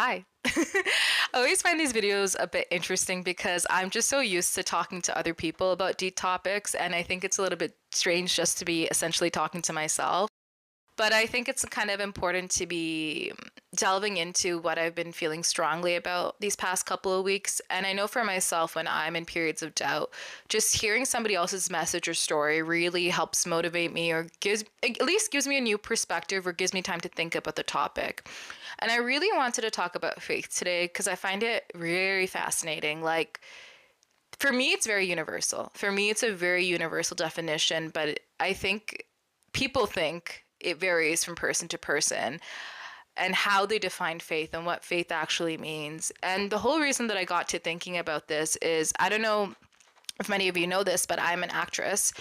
Hi. I always find these videos a bit interesting because I'm just so used to talking to other people about deep topics, and I think it's a little bit strange just to be essentially talking to myself. But I think it's kind of important to be delving into what I've been feeling strongly about these past couple of weeks. And I know for myself, when I'm in periods of doubt, just hearing somebody else's message or story really helps motivate me or gives, at least gives me a new perspective or gives me time to think about the topic. And I really wanted to talk about faith today because I find it very fascinating. Like, for me, it's very universal. For me, it's a very universal definition, but I think people think it varies from person to person and how they define faith and what faith actually means. And the whole reason that I got to thinking about this is I don't know if many of you know this, but I'm an actress.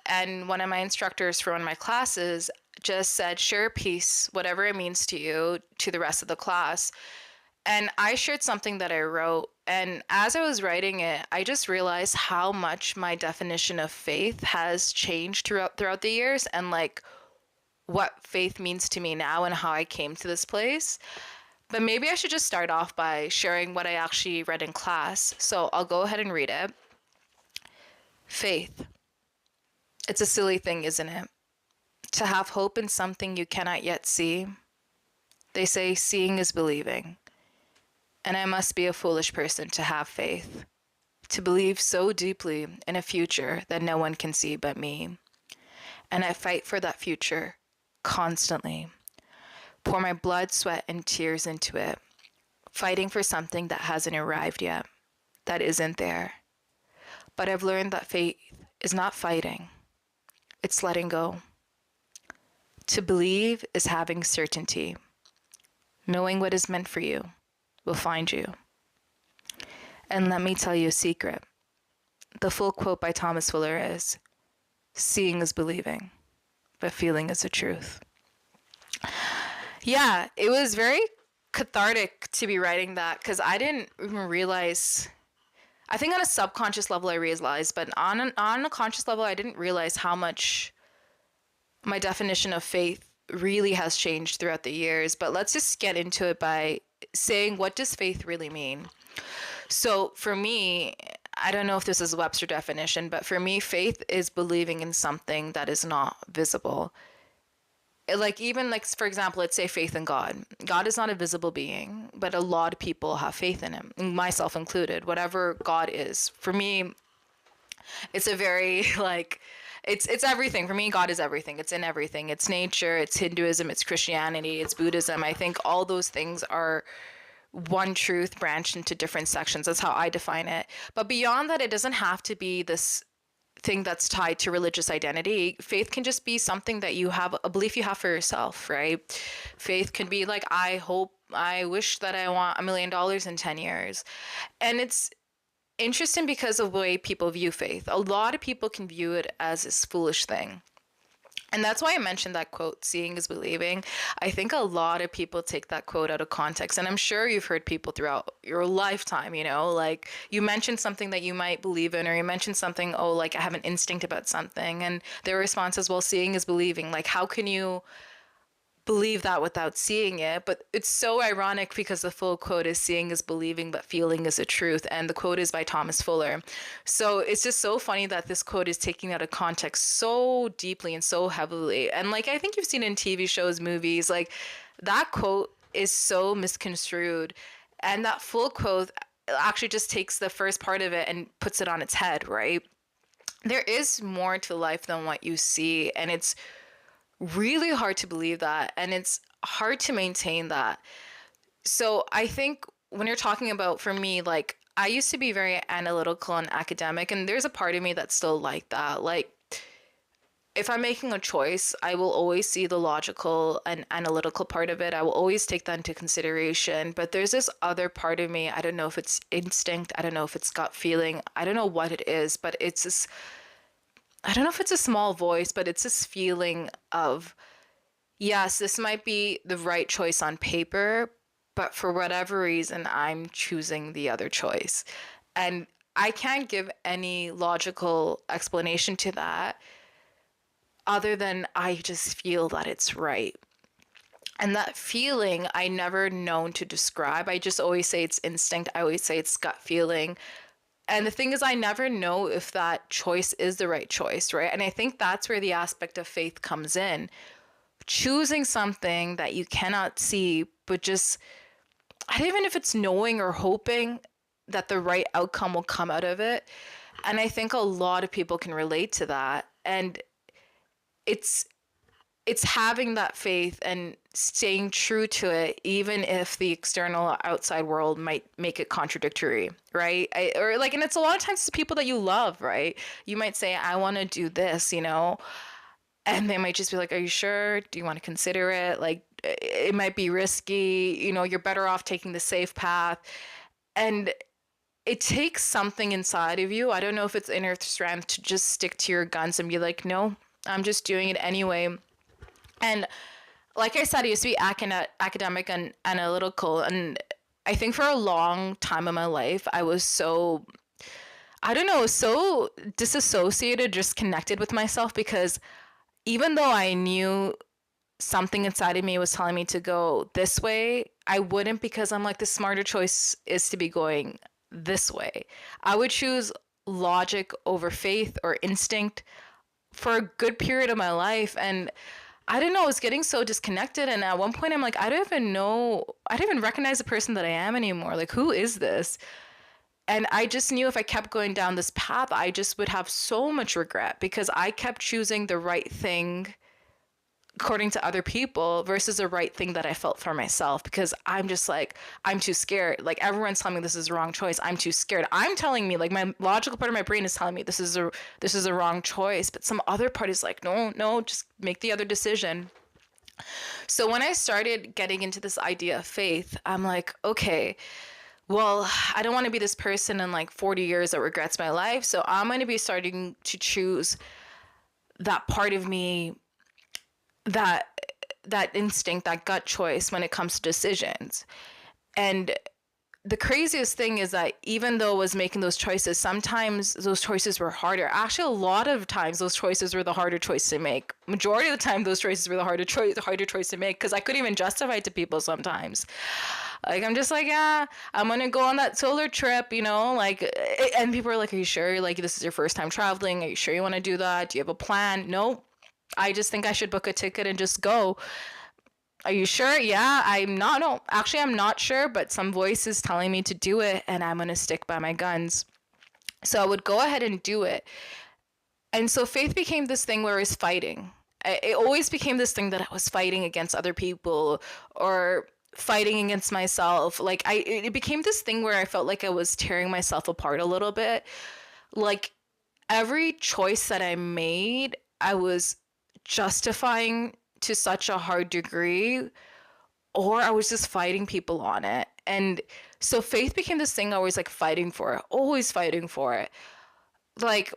And one of my instructors for one of my classes just said, share a piece, whatever it means to you, to the rest of the class. And I shared something that I wrote. And as I was writing it, I just realized how much my definition of faith has changed throughout the years and like what faith means to me now and how I came to this place. But maybe I should just start off by sharing what I actually read in class. So I'll go ahead and read it. Faith. It's a silly thing, isn't it? To have hope in something you cannot yet see. They say seeing is believing. And I must be a foolish person to have faith, to believe so deeply in a future that no one can see but me. And I fight for that future constantly, pour my blood, sweat, and tears into it, fighting for something that hasn't arrived yet, that isn't there. But I've learned that faith is not fighting, it's letting go. To believe is having certainty, knowing what is meant for you will find you. And let me tell you a secret. The full quote by Thomas Fuller is, seeing is believing, but feeling is the truth. Yeah, it was very cathartic to be writing that because I didn't even realize. I think on a subconscious level I realized, but on a conscious level I didn't realize how much my definition of faith really has changed throughout the years. But let's just get into it by saying, what does faith really mean? So for me, I don't know if this is a Webster definition, but for me, faith is believing in something that is not visible. Like, even like, for example, let's say faith in God. God is not a visible being, but a lot of people have faith in him, myself included. Whatever God is, for me, it's a very like it's everything. For me, God is everything. It's in everything. It's nature, it's Hinduism, it's Christianity, it's Buddhism. I think all those things are one truth branched into different sections. That's how I define it. But beyond that, it doesn't have to be this thing that's tied to religious identity. Faith can just be something that you have, a belief you have for yourself, right? Faith can be like, I wish that I want $1 million in 10 years. And it's interesting because of the way people view faith. A lot of people can view it as this foolish thing. And that's why I mentioned that quote, seeing is believing. I think a lot of people take that quote out of context. And I'm sure you've heard people throughout your lifetime, like you mentioned something that you might believe in, or you mentioned something, oh, like I have an instinct about something. And their response is, well, seeing is believing. Like, how can you believe that without seeing it? But it's so ironic because the full quote is, seeing is believing, but feeling is a truth. And the quote is by Thomas Fuller. So it's just so funny that this quote is taken out of context so deeply and so heavily. And like, I think you've seen in TV shows, movies, like that quote is so misconstrued. And that full quote actually just takes the first part of it and puts it on its head, right? There is more to life than what you see. And it's really hard to believe that, and it's hard to maintain that. So I think when you're talking about, for me, like I used to be very analytical and academic, and there's a part of me that's still like that. Like, if I'm making a choice, I will always see the logical and analytical part of it. I will always take that into consideration. But there's this other part of me, I don't know if it's instinct, I don't know if it's gut feeling, I don't know what it is, but it's this, I don't know if it's a small voice, but it's this feeling of, yes, this might be the right choice on paper, but for whatever reason, I'm choosing the other choice. And I can't give any logical explanation to that other than I just feel that it's right. And that feeling I never known to describe. I just always say it's instinct. I always say it's gut feeling. And the thing is, I never know if that choice is the right choice, right? And I think that's where the aspect of faith comes in. Choosing something that you cannot see, but just, I don't even if it's knowing or hoping that the right outcome will come out of it. And I think a lot of people can relate to that. And it's it's having that faith and staying true to it, even if the external outside world might make it contradictory, right? Or like, and it's a lot of times it's people that you love, right? You might say, I want to do this, and they might just be like, are you sure? Do you want to consider it? Like, it might be risky, you're better off taking the safe path. And it takes something inside of you. I don't know if it's inner strength to just stick to your guns and be like, no, I'm just doing it anyway. And like I said, I used to be academic and analytical. And I think for a long time in my life, I was so, I don't know, so disassociated, disconnected with myself, because even though I knew something inside of me was telling me to go this way, I wouldn't, because I'm like, the smarter choice is to be going this way. I would choose logic over faith or instinct for a good period of my life. And I don't know, I was getting so disconnected. And at one point, I'm like, I don't even recognize the person that I am anymore. Like, who is this? And I just knew if I kept going down this path, I just would have so much regret, because I kept choosing the right thing according to other people versus the right thing that I felt for myself, because I'm just like, I'm too scared. Like, everyone's telling me this is the wrong choice. I'm too scared. I'm telling me, like, my logical part of my brain is telling me this is a wrong choice, but some other part is like, no, just make the other decision. So when I started getting into this idea of faith, I'm like, okay, well, I don't want to be this person in like 40 years that regrets my life. So I'm going to be starting to choose that part of me, that instinct, that gut choice when it comes to decisions. And the craziest thing is that even though I was making those choices, sometimes those choices were harder. Actually, a lot of times those choices were the harder choice to make. Majority of the time, those choices were the harder choice to make, because I couldn't even justify it to people sometimes. Like, I'm just like, yeah, I'm gonna go on that solar trip, like, and people are like, are you sure? Like, this is your first time traveling? Are you sure you want to do that? Do you have a plan? No. I just think I should book a ticket and just go. Are you sure? Yeah, I'm not. No, actually, I'm not sure, but some voice is telling me to do it, and I'm going to stick by my guns. So I would go ahead and do it. And so faith became this thing where I was fighting. It always became this thing that I was fighting against other people or fighting against myself. Like, it became this thing where I felt like I was tearing myself apart a little bit. Like, every choice that I made, I was justifying to such a hard degree, or I was just fighting people on it. And so faith became this thing I was like fighting for it, always fighting for it. Like,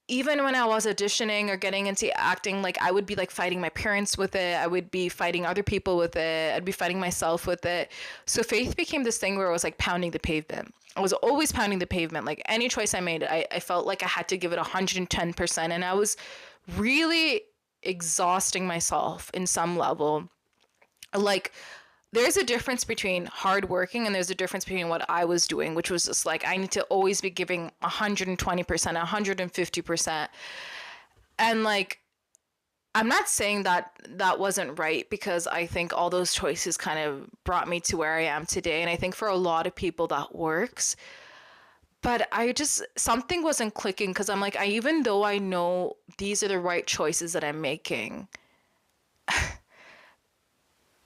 even when I was auditioning or getting into acting, like, I would be like fighting my parents with it. I would be fighting other people with it. I'd be fighting myself with it. So faith became this thing where I was like pounding the pavement. I was always pounding the pavement. Like, any choice I made, I felt like I had to give it 110%. And I was really exhausting myself in some level. Like, there's a difference between hardworking and there's a difference between what I was doing, which was just like, I need to always be giving 120%, 150%. And like, I'm not saying that that wasn't right, because I think all those choices kind of brought me to where I am today. And I think for a lot of people that works. But something wasn't clicking, because I'm like, even though I know these are the right choices that I'm making,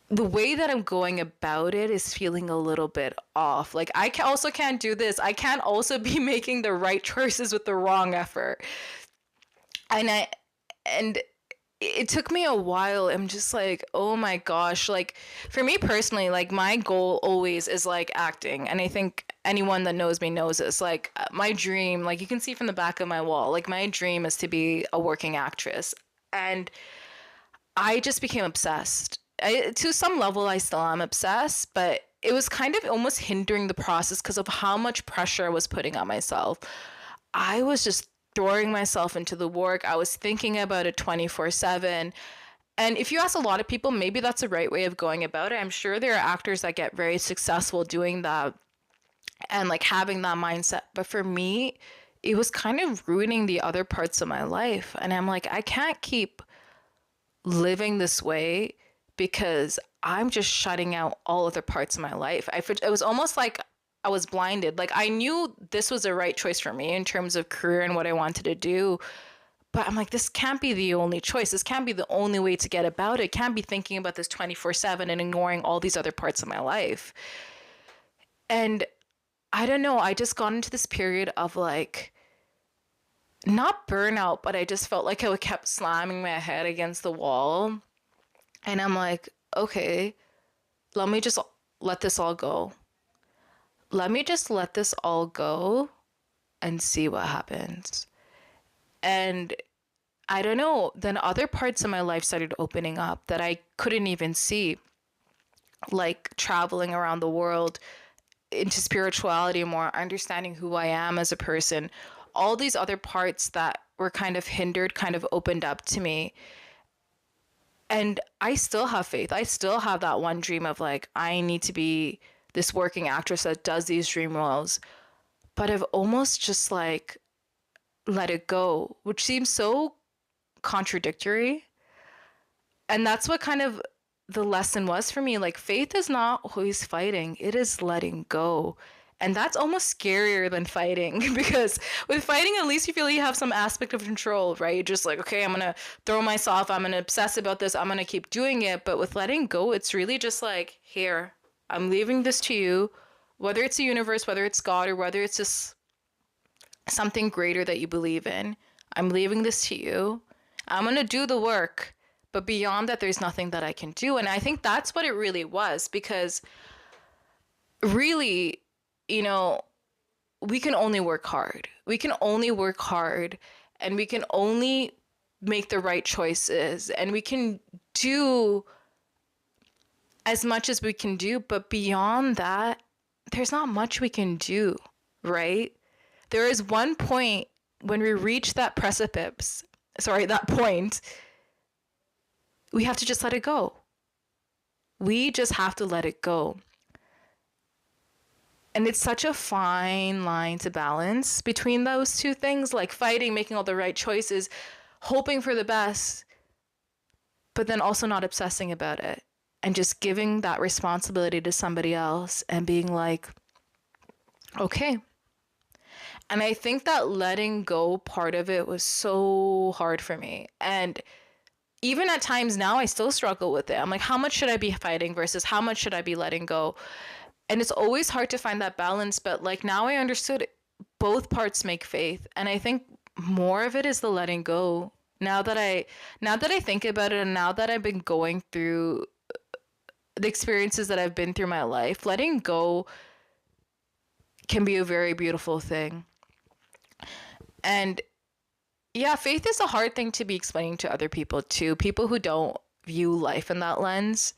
the way that I'm going about it is feeling a little bit off. Like, also can't do this. I can't also be making the right choices with the wrong effort. And it took me a while. I'm just like, oh my gosh. Like, for me personally, like, my goal always is like acting. And I think anyone that knows me knows this. Like, my dream, like, you can see from the back of my wall, like, my dream is to be a working actress. And I just became obsessed. To some level, I still am obsessed, but it was kind of almost hindering the process because of how much pressure I was putting on myself. I was just throwing myself into the work. I was thinking about it 24/7. And if you ask a lot of people, maybe that's the right way of going about it. I'm sure there are actors that get very successful doing that and like having that mindset. But for me, it was kind of ruining the other parts of my life. And I'm like, I can't keep living this way because I'm just shutting out all other parts of my life. It was almost like I was blinded. Like I knew this was the right choice for me in terms of career and what I wanted to do. But I'm like, this can't be the only choice. This can't be the only way to get about it. Can't be thinking about this 24/7 and ignoring all these other parts of my life. And I don't know, I just got into this period of like, not burnout, but I just felt like I kept slamming my head against the wall. And I'm like, okay, let me just let this all go. Let me just let this all go and see what happens. And I don't know, then other parts of my life started opening up that I couldn't even see, like traveling around the world into spirituality more, understanding who I am as a person. All these other parts that were kind of hindered kind of opened up to me. And I still have faith. I still have that one dream of like, I need to be this working actress that does these dream roles. But I've almost just like let it go, which seems so contradictory. And that's what kind of the lesson was for me. Like, faith is not always fighting, it is letting go. And that's almost scarier than fighting because with fighting, at least you feel you have some aspect of control, right? You're just like, okay, I'm going to throw myself, I'm going to obsess about this, I'm going to keep doing it. But with letting go, it's really just like, here, I'm leaving this to you, whether it's the universe, whether it's God, or whether it's just something greater that you believe in. I'm leaving this to you. I'm going to do the work. But beyond that, there's nothing that I can do. And I think that's what it really was, because really, you know, we can only work hard. We can only work hard, and we can only make the right choices, and we can do as much as we can do. But beyond that, there's not much we can do, right? There is one point when we reach that that point, we have to just let it go. We just have to let it go. And it's such a fine line to balance between those two things, like fighting, making all the right choices, hoping for the best, but then also not obsessing about it and just giving that responsibility to somebody else and being like, okay. And I think that letting go part of it was so hard for me. And even at times now, I still struggle with it. I'm like, how much should I be fighting versus how much should I be letting go? And it's always hard to find that balance. But like now I understood both parts make faith. And I think more of it is the letting go. Now that I think about it, and now that I've been going through the experiences that I've been through my life, letting go can be a very beautiful thing. And yeah, faith is a hard thing to be explaining to other people too. People who don't view life in that lens.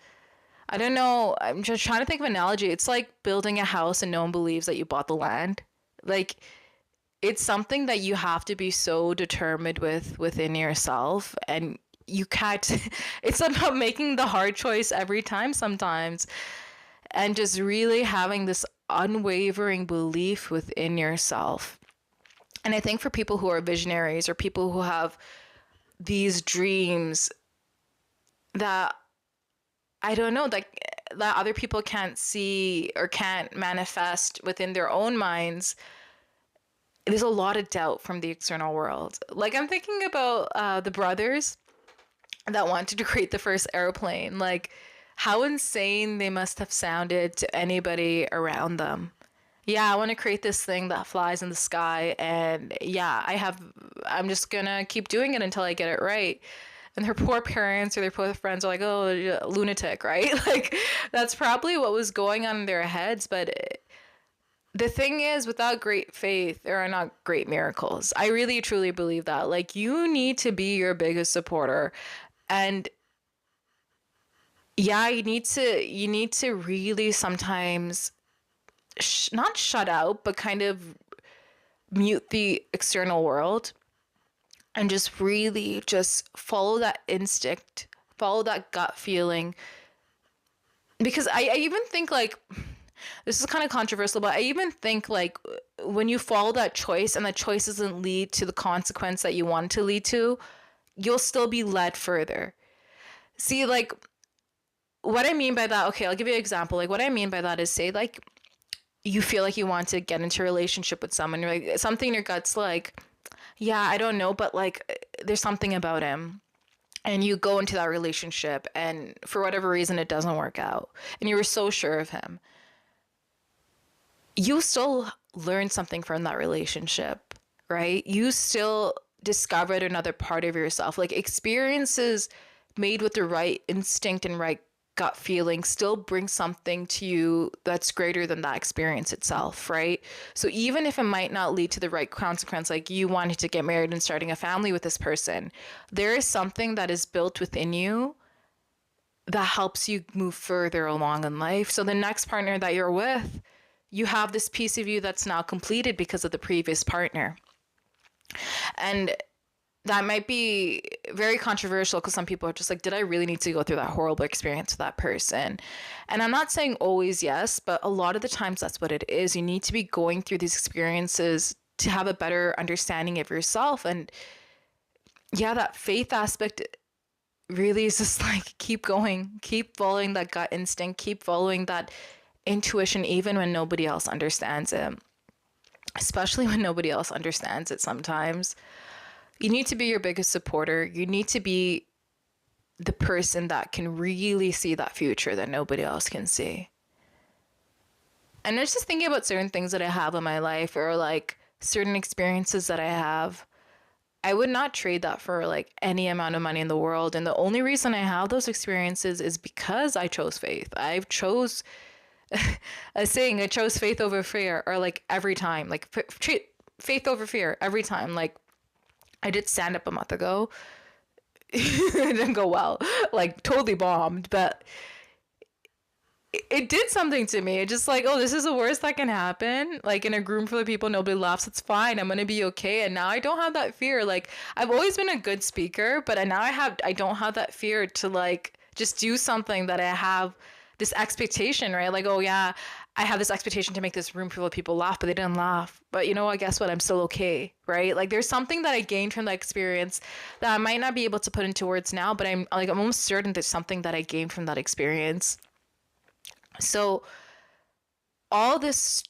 I don't know. I'm just trying to think of an analogy. It's like building a house and no one believes that you bought the land. Like, it's something that you have to be so determined within yourself, and you can't. It's about making the hard choice every time sometimes, and just really having this unwavering belief within yourself. And I think for people who are visionaries or people who have these dreams that, I don't know, like that other people can't see or can't manifest within their own minds, there's a lot of doubt from the external world. Like, I'm thinking about the brothers that wanted to create the first airplane. Like, how insane they must have sounded to anybody around them. Yeah, I want to create this thing that flies in the sky, and yeah, I'm just gonna keep doing it until I get it right. And their poor parents or their poor friends are like, oh, you're a lunatic, right? Like, that's probably what was going on in their heads. But the thing is, without great faith, there are not great miracles. I really, truly believe that. Like, you need to be your biggest supporter. And yeah, you need to really sometimes not shut out, but kind of mute the external world and just really just follow that instinct Follow that gut feeling. Because I even think like, this is kind of controversial, but I even think like when you follow that choice and that choice doesn't lead to the consequence that you want to lead to, you'll still be led further. See, like, what I mean by that, okay, I'll give you an example. Like, what I mean by that is, say, like, you feel like you want to get into a relationship with someone, you're like, something in your gut's like, yeah, I don't know, but like, there's something about him. And you go into that relationship, and for whatever reason, it doesn't work out. And you were so sure of him. You still learn something from that relationship, right? You still discovered another part of yourself. Like, experiences made with the right instinct and right gut feeling still bring something to you that's greater than that experience itself, right? So even if it might not lead to the right consequence, like you wanted to get married and starting a family with this person, there is something that is built within you that helps you move further along in life. So the next partner that you're with, you have this piece of you that's now completed because of the previous partner. And that might be very controversial because some people are just like, did I really need to go through that horrible experience with that person? And I'm not saying always yes, but a lot of the times that's what it is. You need to be going through these experiences to have a better understanding of yourself. And yeah, that faith aspect really is just like, keep going, keep following that gut instinct, keep following that intuition, even when nobody else understands it, especially when nobody else understands it sometimes. You need to be your biggest supporter. You need to be the person that can really see that future that nobody else can see. And I was just thinking about certain things that I have in my life, or like certain experiences that I have. I would not trade that for like any amount of money in the world. And the only reason I have those experiences is because I chose faith. I've chose a saying, I chose faith over fear, or like every time, like faith over fear every time. Like, I did stand up a month ago. It didn't go well, like totally bombed, but it did something to me. It just like, oh, this is the worst that can happen. Like, in a room full of people, nobody laughs. It's fine. I'm gonna be okay. And now I don't have that fear. Like, I've always been a good speaker, but now I don't have that fear to like just do something that I have this expectation, right? Like, oh yeah, I have this expectation to make this room full of people laugh, but they didn't laugh. But you know what? Guess what? I'm still okay, right? Like, there's something that I gained from that experience that I might not be able to put into words now, but I'm almost certain there's something that I gained from that experience. So all this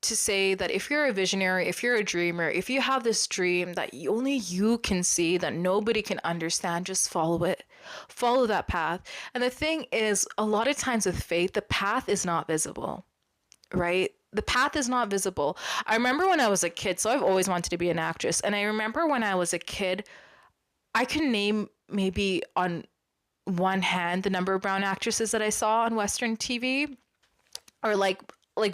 to say that if you're a visionary, if you're a dreamer, if you have this dream that only you can see, that nobody can understand, just follow it. Follow that path. And the thing is, a lot of times with faith, the path is not visible, right? The path is not visible. I remember when I was a kid, so I've always wanted to be an actress. And I remember when I was a kid, I can name maybe on one hand the number of brown actresses that I saw on Western TV, or like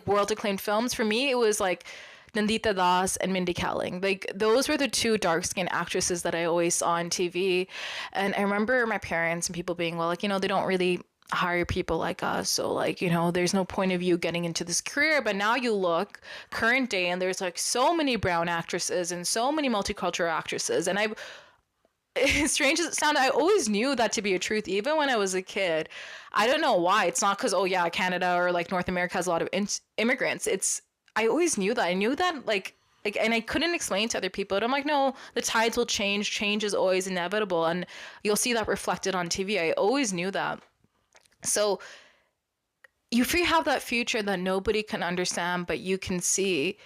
world acclaimed films. For me, it was like Nandita Das and Mindy Kaling. Like, those were the two dark skinned actresses that I always saw on TV. And I remember my parents and people being, well, like, they don't really hire people like us, so like, there's no point of you getting into this career. But now you look current day, and there's like so many brown actresses and so many multicultural actresses. And as strange as it sounded, I always knew that to be a truth, even when I was a kid. I don't know why. It's not because, oh yeah, Canada or like North America has a lot of immigrants. I always knew that. I knew that like, and I couldn't explain to other people. And I'm like, no, the tides will change. Change is always inevitable. And you'll see that reflected on TV. I always knew that. So if you have that future that nobody can understand, but you can see,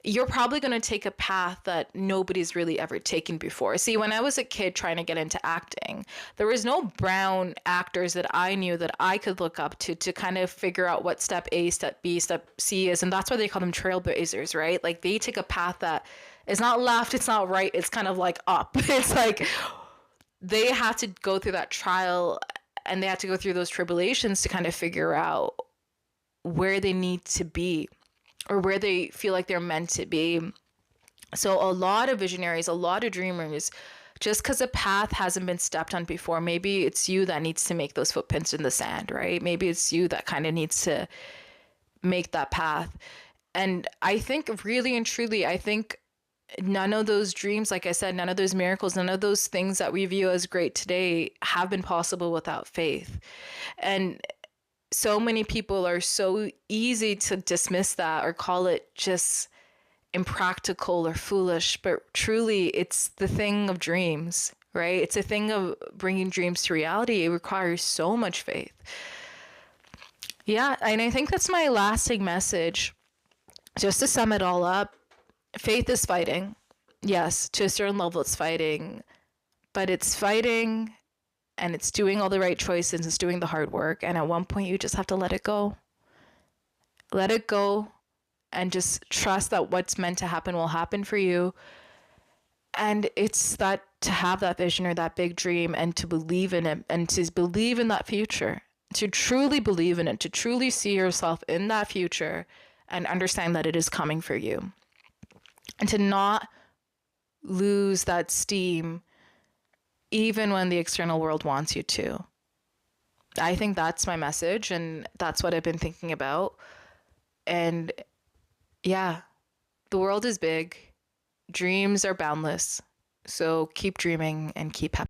you're probably going to take a path that nobody's really ever taken before. See, when I was a kid trying to get into acting, there was no brown actors that I knew that I could look up to kind of figure out what step A, step B, step C is. And that's why they call them trailblazers, right? Like, they take a path that is not left, it's not right, it's kind of like up. It's like they have to go through that trial, and they have to go through those tribulations to kind of figure out where they need to be, or where they feel like they're meant to be. So a lot of visionaries, a lot of dreamers, just because a path hasn't been stepped on before, maybe it's you that needs to make those footprints in the sand, right? Maybe it's you that kind of needs to make that path. And I think really and truly, I think none of those dreams, like I said, none of those miracles, none of those things that we view as great today have been possible without faith. And so many people are so easy to dismiss that or call it just impractical or foolish, but truly it's the thing of dreams, right? It's a thing of bringing dreams to reality. It requires so much faith. Yeah, and I think that's my lasting message. Just to sum it all up, faith is fighting. Yes, to a certain level it's fighting, but it's fighting and it's doing all the right choices, it's doing the hard work, and at one point you just have to let it go. Let it go and just trust that what's meant to happen will happen for you. And it's that to have that vision or that big dream and to believe in it and to believe in that future, to truly believe in it, to truly see yourself in that future and understand that it is coming for you. And to not lose that steam even when the external world wants you to. I think that's my message, and that's what I've been thinking about. And yeah, the world is big. Dreams are boundless. So keep dreaming and keep happy.